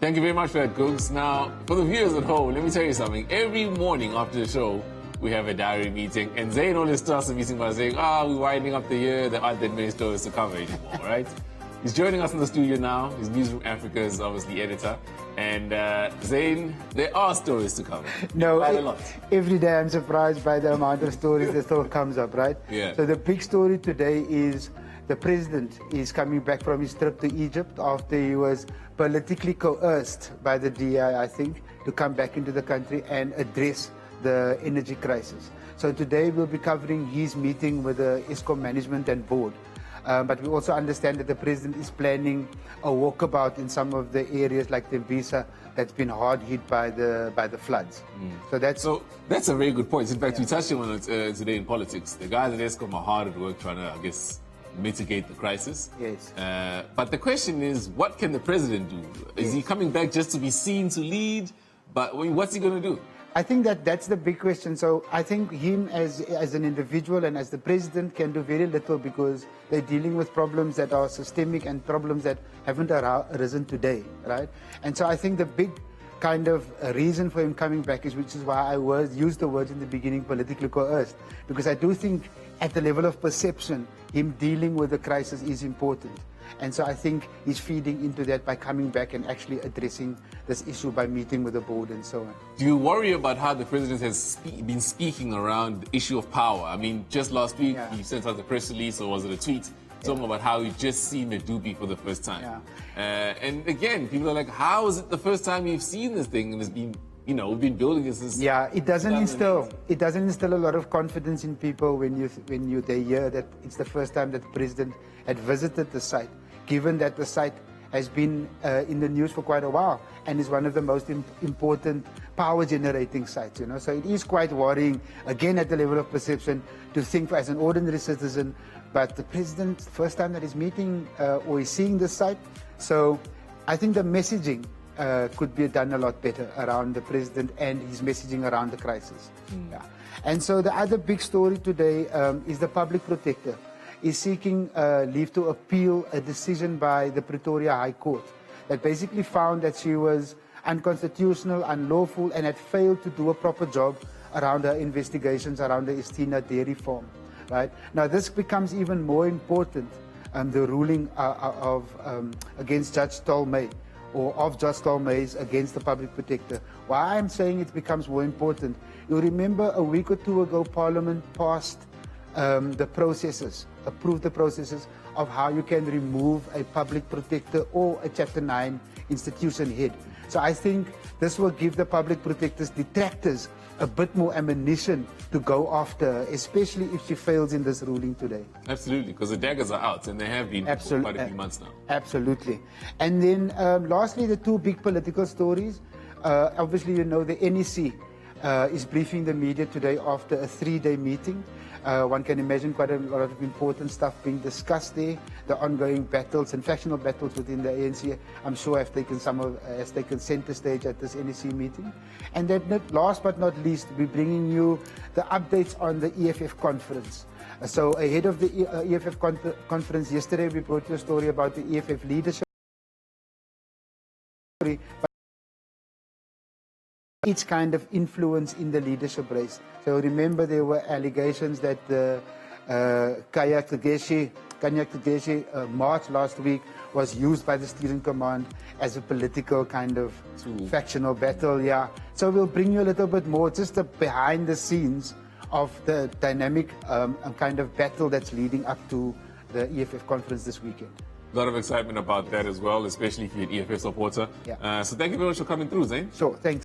Thank you very much for that, Googs. Now, for the viewers at home, let me tell you something. Every morning after the show, we have a diary meeting, and Zain always starts the meeting by saying, we're winding up the year, there aren't that many stories to cover anymore, right? He's joining us in the studio now. His Newzroom Afrika is obviously editor. And Zain, there are stories to cover. No, Quite a lot. Every day I'm surprised by the amount of stories that still comes up, right? Yeah. So the big story today is the president is coming back from his trip to Egypt after he was politically coerced by the DI, I think, to come back into the country and address the energy crisis. So today we'll be covering his meeting with the ESCOM management and board. But we also understand that the president is planning a walkabout in some of the areas like Tembisa that's been hard hit by the floods. So that's a very good point. In fact, we touched on it today in politics. The guys at ESCOM are hard at work trying to, I guess, mitigate the crisis. Yes. But the question is, what can the president do? Is he coming back just to be seen to lead? But what's he going to do? I think that's the big question. So I think him as an individual and as the president can do very little because they're dealing with problems that are systemic and problems that haven't arisen today, right? And so I think the big kind of reason for him coming back which is why I used the words in the beginning, politically coerced, because I do think at the level of perception, him dealing with the crisis is important. And so I think he's feeding into that by coming back and actually addressing this issue by meeting with the board and so on. Do you worry about how the president has been speaking around the issue of power? I mean, just last week he sent out a press release, or was it a tweet, talking about how he just seen Medupi for the first time. And again, people are like, how is it the first time you've seen this thing? And it's been, we've been building this since... Yeah, it doesn't instill a lot of confidence in people when they hear that it's the first time that the president had visited the site, given that the site has been in the news for quite a while and is one of the most important power generating sites, So it is quite worrying, again, at the level of perception, to think as an ordinary citizen, but the president, first time that he's meeting or is seeing this site. So I think the messaging could be done a lot better around the president and his messaging around the crisis. And so the other big story today is the public protector is seeking leave to appeal a decision by the Pretoria High Court that basically found that she was unconstitutional, unlawful, and had failed to do a proper job around her investigations around the Estina dairy farm. Right? Now this becomes even more important, the ruling against Judge Tolmay, or of Judge Tolmay's against the public protector. Why I'm saying it becomes more important, you'll remember a week or two ago Parliament passed approved the processes of how you can remove a public protector or a Chapter 9 institution head. So I think this will give the public protector's detractors a bit more ammunition to go after her, especially if she fails in this ruling today. Absolutely, because the daggers are out, and they have been for quite a few months now. Absolutely. And then lastly, the two big political stories. Obviously, the NEC is briefing the media today after a 3-day meeting. One can imagine quite a lot of important stuff being discussed there. The ongoing battles and factional battles within the ANC, I'm sure, has taken center stage at this NEC meeting. And then last but not least, we're bringing you the updates on the EFF conference. So ahead of the EFF conference yesterday, we brought you a story about the EFF leadership. Its kind of influence in the leadership race. So remember, there were allegations that Kanya Kageshi march last week was used by the steering command as a political kind of factional battle. So we'll bring you a little bit more, just the behind the scenes of the dynamic kind of battle that's leading up to the EFF conference this weekend. A lot of excitement about that as well, especially if you're an EFF supporter. So thank you very much for coming through, Zain. Sure, thanks.